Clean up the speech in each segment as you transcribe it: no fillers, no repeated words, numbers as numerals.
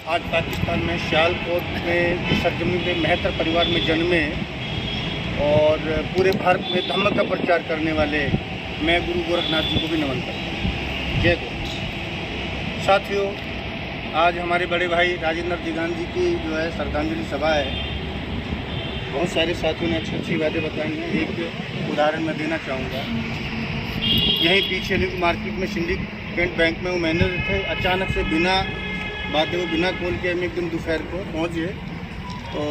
आज पाकिस्तान में सियालकोट में की सरजमी में मेहतर परिवार में जन्मे और पूरे भारत में धम्म का प्रचार करने वाले मैं गुरु गोरखनाथ जी को भी नमन करता हूँ। जय गुरु। साथियों, आज हमारे बड़े भाई राजेंद्र दिगान जी की जो है श्रद्धांजलि सभा है। बहुत सारे साथियों ने अच्छी अच्छी बातें बताई हैं। एक उदाहरण मैं देना चाहूँगा। यहीं पीछे न्यू मार्केट में सिंडिकेट बैंक में वो मैनेजर थे। अचानक से बिना बातें वो बिना कॉल के हम एक दिन दोपहर को पहुँचे तो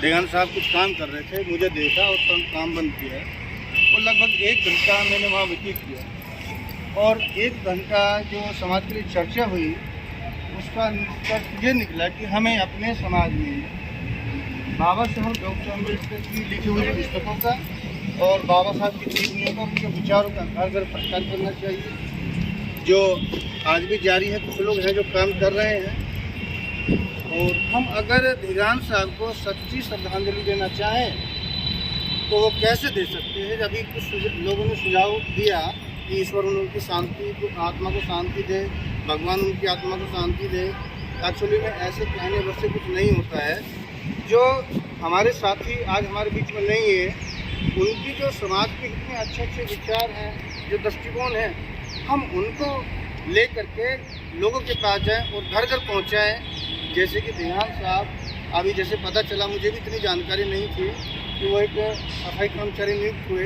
दिगान साहब कुछ काम कर रहे थे। मुझे देखा और काम बंद किया और लगभग 1 घंटा मैंने वहाँ व्यतीत किया और 1 घंटा जो समाज के लिए चर्चा हुई उसका निष्कर्ष ये निकला कि हमें अपने समाज में बाबा साहब डॉक्टर अम्बेडकर की लिखी हुई पुस्तकों का और बाबा साहब की टिप्पणियों का, उनके विचारों का घर घर प्रचार करना चाहिए, जो आज भी जारी है। कुछ लोग हैं जो काम कर रहे हैं और हम अगर दिगान साहब को सच्ची श्रद्धांजलि देना चाहें तो वो कैसे दे सकते हैं। अभी कुछ लोगों ने सुझाव दिया कि ईश्वर उनकी शांति को, आत्मा को शांति दे, भगवान उनकी आत्मा को शांति दे। एक्चुअली में ऐसे कहने बस से कुछ नहीं होता है। जो हमारे साथी आज हमारे बीच में नहीं है, उनकी जो समाज के इतने अच्छे अच्छे विचार हैं, जो दृष्टिकोण हैं, हम उनको ले करके लोगों के पास जाएं और घर घर पहुंचाएं। जैसे कि दिगान साहब, अभी जैसे पता चला, मुझे भी इतनी जानकारी नहीं थी कि वो एक सफाई कर्मचारी नियुक्त हुए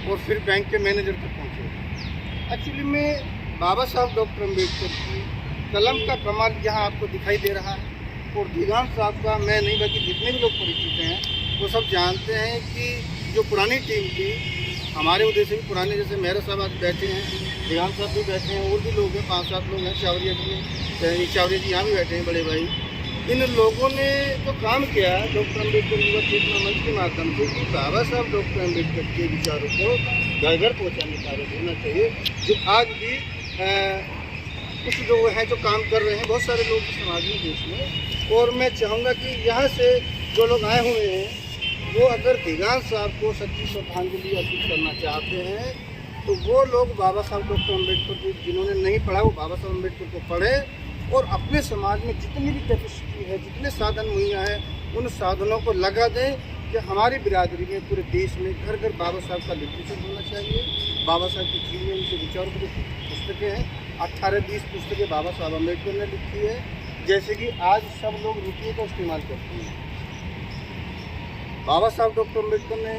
और फिर बैंक के मैनेजर तक पहुंचे। एक्चुअली में बाबा साहब डॉक्टर अम्बेडकर की कलम का कमाल यहाँ आपको दिखाई दे रहा है और दिगान साहब का मैं नहीं बल्कि जितने भी लोग परिचित हैं वो सब जानते हैं कि जो पुरानी टीम थी, हमारे उधर से भी पुराने, जैसे मेहरा साहब आज बैठे हैं, दिगान साहब भी बैठे हैं, और भी लोग हैं, 5-7 लोग हैं, चावरिया जी यहाँ भी बैठे हैं, बड़े भाई। इन लोगों ने जो काम किया डॉक्टर अम्बेडकर युवा चेतना मंच के माध्यम से कि बाबा साहब डॉक्टर अम्बेडकर के विचारों को घर घर पहुँचाने का कार्य होना चाहिए, जो आज भी कुछ लोग हैं जो काम कर रहे हैं, बहुत सारे लोग समाज में, देश में। और मैं चाहूँगा कि यहाँ से जो लोग आए हुए हैं वो अगर दिगान साहब को सच्ची श्रद्धांजलि अर्पित करना चाहते हैं तो वो लोग बाबा साहब डॉक्टर अम्बेडकर को, जिन्होंने नहीं पढ़ा, वो बाबा साहब अम्बेडकर को पढ़े और अपने समाज में जितनी भी कैपेसिटी है, जितने साधन मुहैया हैं, उन साधनों को लगा दें कि हमारी बिरादरी में, पूरे देश में घर घर बाबा साहब का लिटरेचर होना चाहिए। बाबा साहब की जीवन, उनके विचारों की पुस्तकें हैं, 18-20 पुस्तकें बाबा साहब अम्बेडकर ने लिखी है। जैसे कि आज सब लोग रुपये का इस्तेमाल करते हैं, बाबा साहब डॉक्टर अम्बेडकर ने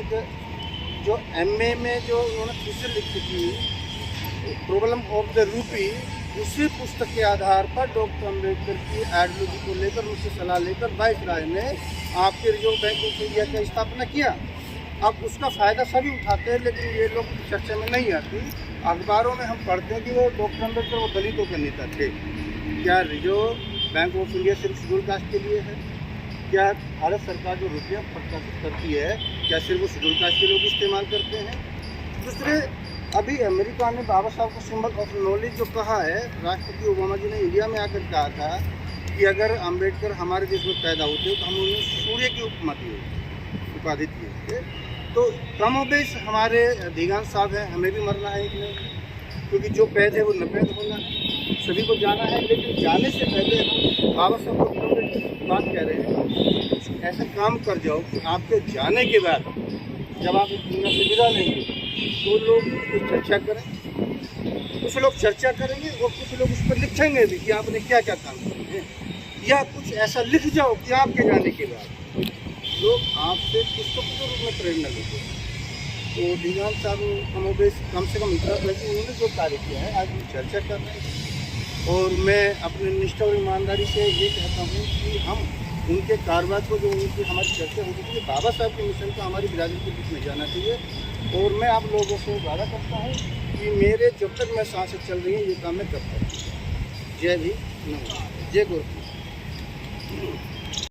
जो MA में जो उन्होंने थीसिस लिखी थी, प्रॉब्लम ऑफ द रूपी, उसी पुस्तक के आधार पर डॉक्टर अम्बेडकर की आइडियोलॉजी को लेकर, उनसे सलाह लेकर वाइसराय ने आपके रिजर्व बैंक ऑफ इंडिया की स्थापना किया। अब उसका फ़ायदा सभी उठाते हैं, लेकिन ये लोग चर्चा में नहीं आती। अखबारों में हम पढ़ते हैं कि वो डॉक्टर अम्बेडकर वो दलितों के नेता थे। क्या रिजर्व बैंक ऑफ इंडिया सिर्फ शेड्यूल कास्ट के लिए है? क्या भारत सरकार जो रुपया प्रकाशित करती है, क्या सिर्फ वो शेड्यूल कास्ट के लोग इस्तेमाल करते हैं? दूसरे, अभी अमेरिका ने बाबा साहब को सिंबल ऑफ नॉलेज जो कहा है, राष्ट्रपति ओबामा जी ने इंडिया में आकर कहा था कि अगर अम्बेडकर हमारे देश में पैदा होते तो हम उन्हें सूर्य की उपमा दी होती, उपाधि दी होते। तो कमोबेश हमारे दिगान साहब हैं, हमें भी मरना है एक दिन, क्योंकि जो पैद है वो नपैद होना है, सभी को जाना है। लेकिन जाने से पहले हम बाबा साहब डॉक्टर अम्बेडकर की बात कह रहे हैं, ऐसा काम कर जाओ कि आपके जाने के बाद जब आप इस दुनिया से विदा लेंगे तो लोग कुछ चर्चा करें, कुछ लोग चर्चा करेंगे और कुछ लोग उस पर लिखेंगे भी कि आपने क्या क्या काम किए हैं, या कुछ ऐसा लिख जाओ कि आपके जाने के बाद लोग आपसे पुस्तक के रूप में प्रेरणा लेते हैं। तो दिगान साहब कमोबेश कम से कम इतना था कि उन्होंने जो कार्य किया है आज हम चर्चा कर रहे हैं। और मैं अपनी निष्ठा और ईमानदारी से ये कहता हूँ कि हम उनके कारोबार को, जो उनकी हमारी चर्चा होती थी, बाबा साहब के मिशन को हमारी बिरादरी के बीच में जाना चाहिए। और मैं आप लोगों से वादा करता हूँ कि मेरे जब तक मैं सांसें चल रही हैं ये काम मैं करता हूँ। जय भी, जय गुरु।